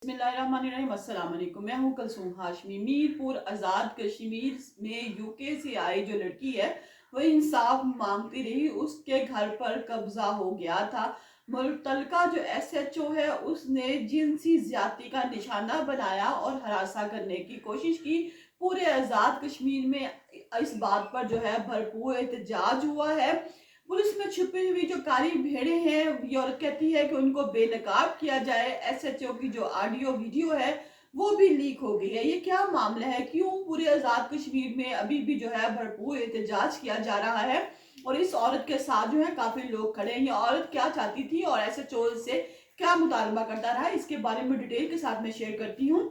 बिस्मिल्लाहिर्रहमानिर्रहीम। अस्सलाम वालेकुम। मैं हूं कुलसूम हाशमी। मीरपुर आज़ाद कश्मीर में यूके से आई जो लड़की है वह इंसाफ मांगती रही। उसके घर पर कब्जा हो गया था। मुतलका जो एसएचओ है उसने जिनसी ज्यादती का निशाना बनाया और हरासा करने की कोशिश की। पूरे आज़ाद कश्मीर में इस बात पर जो है भरपूर एहतजाज हुआ है। पुलिस में छुपी हुई जो काली भेड़े हैं ये औरत कहती है कि उनको बेनकाब किया जाए। एसएचओ की जो ऑडियो वीडियो है वो भी लीक हो गई है। ये क्या मामला है, क्यों पूरे आजाद कश्मीर में अभी भी जो है भरपूर एहतजाज किया जा रहा है और इस औरत के साथ जो है काफी लोग खड़े हैं। ये औरत क्या चाहती थी और एसएचओ से क्या मुतालबा करता रहा, इसके बारे में डिटेल के साथ में शेयर करती हूँ।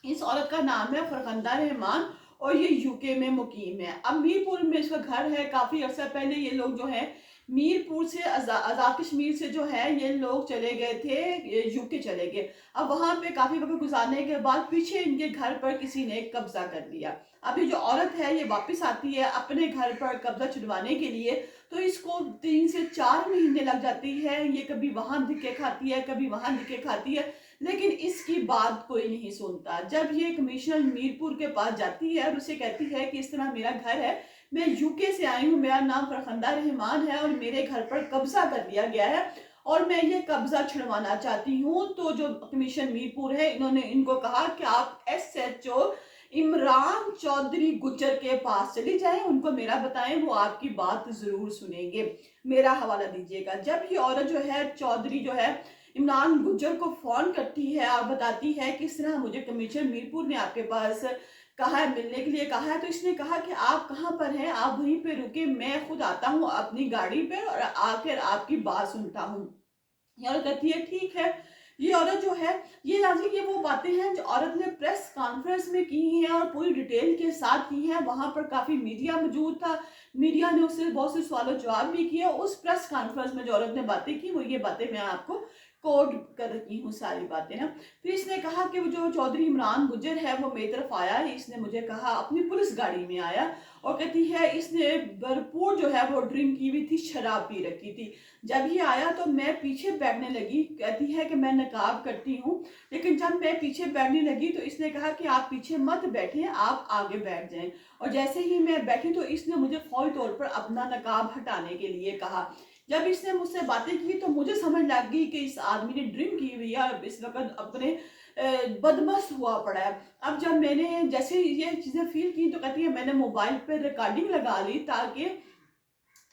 इस औरत का नाम है फरखंदा रहमान और ये यूके में मुकीम है। अब मीरपुर में इसका घर है। काफी अर्सा पहले ये लोग जो है मीरपुर से आजाद कश्मीर से जो है ये लोग चले गए थे, ये यूके चले गए। अब वहां पे काफी वक्त गुजारने के बाद पीछे इनके घर पर किसी ने कब्जा कर लिया। अभी जो औरत है ये वापस आती है अपने घर पर कब्जा छुड़वाने के लिए, तो इसको 3 से 4 महीने लग जाती है। ये कभी वहां धिक्के खाती है, कभी वहां धिक्के खाती है, लेकिन इसकी बात कोई नहीं सुनता। जब ये कमिश्नर मीरपुर के पास जाती है और उसे कहती है कि इस तरह मेरा घर है, मैं यूके से आई हूँ, मेरा नाम फरखंदा रहमान है और मेरे घर पर कब्जा कर लिया गया है और मैं ये कब्जा छुड़वाना चाहती हूँ, तो जो कमिश्नर मीरपुर है इन्होंने इनको कहा कि आप एसएचओ इमरान चौधरी गुज्जर के पास चली जाएं, उनको मेरा बताएं, वो आपकी बात जरूर सुनेंगे, मेरा हवाला दीजिएगा। जब ये औरत जो है चौधरी जो है इमरान गुज्जर को फोन करती है और बताती है कि इस तरह मुझे कमिश्नर मीरपुर ने आपके पास कहा है, मिलने के लिए कहा है, तो इसने कहा कि आप कहाँ पर हैं, आप वहीं पे रुके, मैं खुद आता हूँ अपनी गाड़ी पे और आकर आपकी बात सुनता हूँ। ये औरत कहती है ठीक है। ये औरत जो है ये नाज़रीन ये वो बातें हैं जो औरत ने प्रेस कॉन्फ्रेंस में की हैं और पूरी डिटेल के साथ की हैं। वहां पर काफी मीडिया मौजूद था, मीडिया ने उससे बहुत से सवालों जवाब भी किए। उस प्रेस कॉन्फ्रेंस में जो औरत ने बातें की वो ये बातें मैं आपको कोड कर रही हूँ, सारी बातें हैं। फिर इसने कहा कि वो जो चौधरी इमरान गुज्जर है वो मेरी तरफ आया है, इसने मुझे कहा अपनी पुलिस गाड़ी में आया और कहती है इसने भरपूर जो है वो ड्रिंक की हुई थी, शराब पी रखी थी। जब ये आया तो मैं पीछे बैठने लगी। कहती है कि मैं नकाब करती हूँ, लेकिन जब मैं पीछे बैठने लगी तो इसने कहा कि आप पीछे मत बैठिए, आप आगे बैठ जाएं। और जैसे ही मैं बैठी तो इसने मुझे फौरी तौर पर अपना नकाब हटाने के लिए कहा। जब इसने मुझसे बातें की तो मुझे समझ लग गई कि इस आदमी ने ड्रिंक की हुई है और इस वक्त अपने बदमस्त हुआ पड़ा है। अब जब मैंने जैसे ये चीजें फील की तो कहती है मैंने मोबाइल पर रिकॉर्डिंग लगा ली ताकि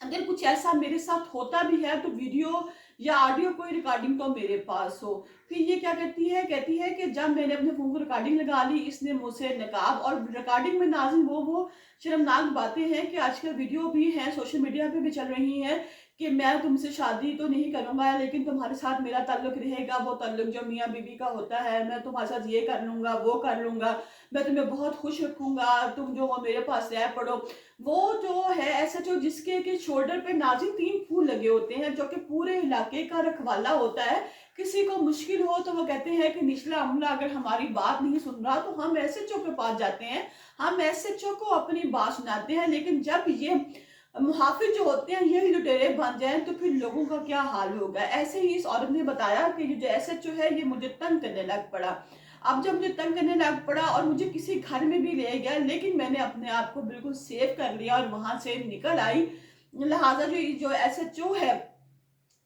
अगर कुछ ऐसा मेरे साथ होता भी है तो वीडियो या ऑडियो कोई रिकॉर्डिंग तो मेरे पास हो। फिर ये क्या करती है, कहती है कि जब मैंने अपने फोन को रिकॉर्डिंग लगा ली इसने मुझसे नकाब, और रिकॉर्डिंग में नाज़िम वो शर्मनाक बातें हैं कि आजकल वीडियो भी हैं सोशल मीडिया पे भी चल रही हैं कि मैं तुमसे शादी तो नहीं करूंगा लेकिन तुम्हारे साथ मेरा ताल्लुक रहेगा, वो ताल्लुक जो मियाँ बीवी का होता है, मैं तुम्हारे साथ ये कर लूंगा वो कर लूंगा, मैं तुम्हें बहुत खुश रखूंगा, तुम जो हो मेरे पास रह पड़ो। वो जो है ऐसा जो जिसके के शोल्डर पे नाज़िम 3 फूल लगे होते हैं जो कि पूरे इलाके का रखवाला होता है। किसी को मुश्किल हो तो वो कहते हैं कि निचला अमला अगर हमारी बात नहीं सुन रहा तो हम एसएचओ के पास जाते हैं, हम एसएचओ को अपनी बात सुनाते हैं। लेकिन जब ये मुहाफिज जो होते हैं यही लुटेरे बन जाए तो फिर लोगों का क्या हाल होगा। ऐसे ही इस औरत ने बताया कि ये जो एसएचओ है ये मुझे तंग करने लग पड़ा। अब जब मुझे तंग करने लग पड़ा और मुझे किसी घर में भी ले गया, लेकिन मैंने अपने आप को बिल्कुल सेफ कर लिया और वहां से निकल आई। लिहाजा जो एसएचओ है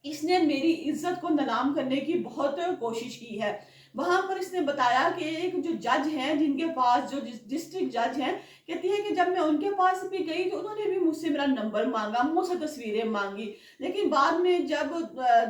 इसने मेरी इज्जत को नीलाम करने की बहुत कोशिश की है। वहां पर इसने बताया कि एक जो जज हैं जिनके पास जो डिस्ट्रिक्ट जज हैं, कहती है कि जब मैं उनके पास भी गई तो उन्होंने भी मुझसे मेरा नंबर मांगा, मुझसे तस्वीरें मांगी, लेकिन बाद में जब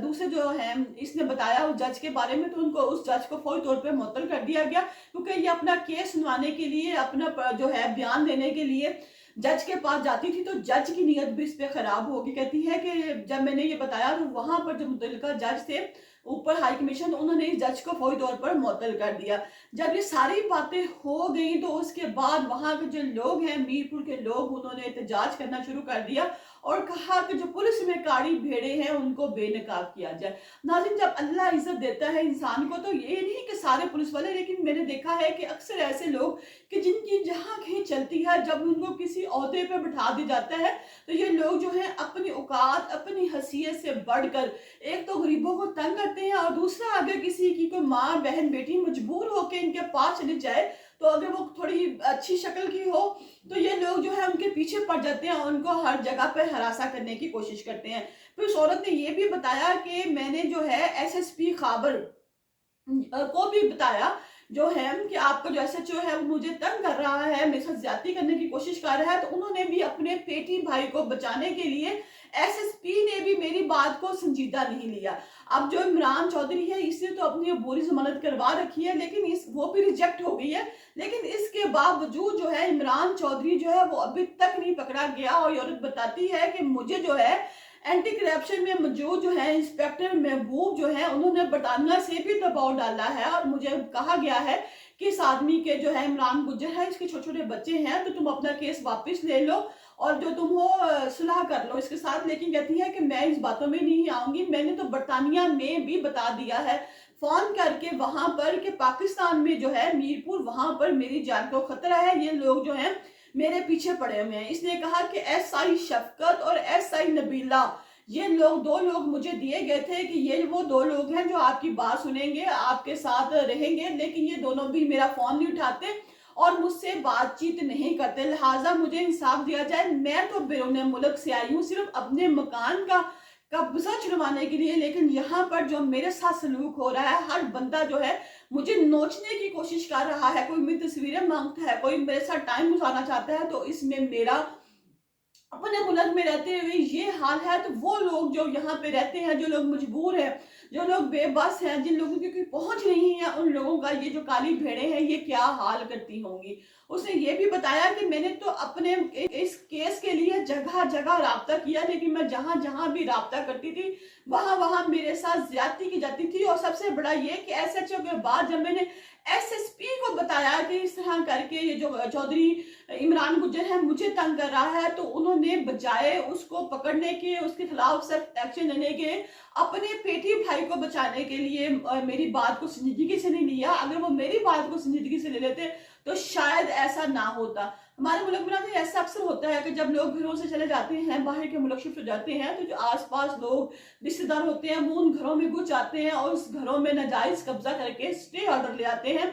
दूसरे जो हैं इसने बताया उस जज के बारे में तो उनको उस जज को फौरी तौर पर मुअत्तल कर दिया गया, क्योंकि ये अपना केस सुनवाने के लिए अपना जो है बयान देने के लिए जज के पास जाती थी तो जज की नीयत भी इस पे खराब होगी। कहती है कि जब मैंने ये बताया तो वहां पर जो मुतल्लिका जज थे ऊपर हाई कमीशन, तो उन्होंने इस जज को फौरी तौर पर मुअत्तल कर दिया। जब ये सारी बातें हो गई तो उसके बाद वहां के जो लोग हैं मीरपुर के लोग उन्होंने एहतजाज करना शुरू कर दिया और कहा कि जो पुलिस में काड़ी भेड़े हैं उनको बेनकाब किया जाए। नाज़रीन, जब अल्लाह इज्जत देता है इंसान को तो ये नहीं कि सारे पुलिस वाले, लेकिन मैंने देखा है कि अक्सर ऐसे लोग कि जिनकी जहाँ कहीं चलती है, जब उनको किसी ओहदे पे बिठा दिया जाता है तो ये लोग जो है अपनी औकात, अपनी हैसियत से बढ़कर एक तो गरीबों को तंग करते हैं, और दूसरा अगर किसी की कोई माँ बहन बेटी मजबूर होकर इनके पास चली जाए, तो अगर वो थोड़ी अच्छी शक्ल की हो तो ये लोग जो है उनके पीछे पड़ जाते हैं और उनको हर जगह पे हरासा करने की कोशिश करते हैं। फिर उस औरत ने ये भी बताया कि मैंने जो है एसएसपी खाबर को भी बताया जो है कि आपका जो एसएचओ है वो मुझे तंग कर रहा है, मेरे साथ ज्यादती करने की कोशिश कर रहा है। तो उन्होंने भी अपने पेटी भाई को बचाने के लिए, एसएसपी ने भी मेरी बात को संजीदा नहीं लिया। अब जो इमरान चौधरी है इसने तो अपनी पूरी जमानत करवा रखी है, लेकिन वो भी रिजेक्ट हो गई है। लेकिन इसके बावजूद जो है इमरान चौधरी जो है वो अभी तक नहीं पकड़ा गया। और ये औरत बताती है कि मुझे जो है एंटी करप्शन में मौजूद जो है इंस्पेक्टर महबूब जो है उन्होंने बटानिया से भी दबाव डाला है, और मुझे कहा गया है कि इस आदमी के जो है इमरान गुज्जर है, इसके छोटे छोटे बच्चे हैं, तो तुम अपना केस वापस ले लो और जो तुम हो सुलह कर लो इसके साथ। लेकिन कहती है कि मैं इस बातों में नहीं आऊंगी, मैंने तो बरतानिया में भी बता दिया है फोन करके वहां पर कि पाकिस्तान में जो है मीरपुर, वहां पर मेरी जान को खतरा है, ये लोग जो है मेरे पीछे पड़े हुए हैं। इसने कहा कि एसआई शफकत और एसआई नबीला, ये लोग दो लोग मुझे दिए गए थे कि ये वो दो लोग हैं जो आपकी बात सुनेंगे, आपके साथ रहेंगे, लेकिन ये दोनों भी मेरा फोन नहीं उठाते और मुझसे बातचीत नहीं करते, लिहाजा मुझे इंसाफ दिया जाए। मैं तो बैरून मुल्क से आई हूँ सिर्फ अपने मकान का कब्जा छुड़वाने के लिए, लेकिन यहाँ पर जो मेरे साथ सलूक हो रहा है, हर बंदा जो है मुझे नोचने की कोशिश कर रहा है, कोई मेरी तस्वीरें मांगता है, कोई मेरे साथ टाइम गुजारना चाहता है, तो इसमें मेरा अपने मुल्क में रहते हुए ये हाल है। तो वो लोग जो यहाँ पे रहते हैं, जो लोग मजबूर हैं, जो लोग बेबस हैं, जिन लोगों की कोई पहुंच नहीं है, उन लोगों का ये जो काली भेड़ें हैं ये क्या हाल करती होंगी। उसने ये भी बताया कि मैंने तो अपने इस केस के लिए जगह जगह राब्ता किया, लेकिन मैं जहां जहां भी राब्ता करती थी वहां वहां मेरे साथ ज्यादती की जाती थी। और सबसे बड़ा ये कि एसएचओ के बाद जब मैंने एसएसपी को बताया कि इस तरह करके ये जो चौधरी इमरान गुज्जर है मुझे तंग कर रहा है, तो उन्होंने बजाय उसको पकड़ने के, उसके खिलाफ सख्त एक्शन लेने के, अपने पेटी भाई को बचाने के लिए मेरी बात को संजीदगी से नहीं लिया। अगर वो मेरी बात को संजीदगी से ले लेते तो शायद ऐसा ना होता। हमारे मुल्क में ना ऐसा अक्सर होता है कि जब लोग घरों से चले जाते हैं, बाहर के मुल्क शिफ्ट हो जाते हैं, तो जो आसपास लोग रिश्तेदार होते हैं वो उन घरों में घुस जाते हैं और उस घरों में नाजायज कब्जा करके स्टे ऑर्डर ले आते हैं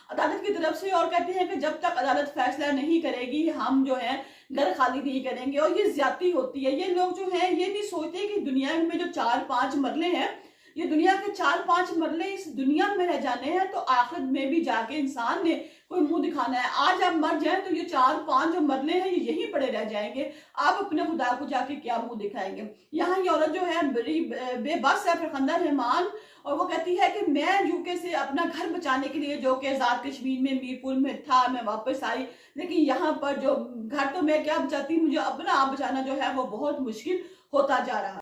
अदालत की तरफ से, और कहते हैं कि जब तक अदालत फैसला नहीं करेगी हम जो है घर खाली नहीं करेंगे। और ये ज्यादती होती है। ये लोग जो है ये नहीं सोचते कि दुनिया में जो 4-5 मरले हैं, ये दुनिया के 4-5 मरले इस दुनिया में रह जाने हैं, तो आखिरत में भी जाके इंसान ने कोई मुंह दिखाना है। आज आप मर जाए तो ये 4-5 जो मरले हैं ये यहीं पड़े रह जाएंगे, आप अपने खुदा को जाके क्या मुंह दिखाएंगे। यहाँ ये औरत जो है बड़ी बेबस है, फरखंदा रहमान, और वो कहती है कि मैं यूके से अपना घर बचाने के लिए, जो कि आजाद कश्मीर में मीरपुर में था, मैं वापस आई, लेकिन यहाँ पर जो घर तो मैं क्या बचाती, मुझे अपना आप बचाना जो है वो बहुत मुश्किल होता जा रहा है।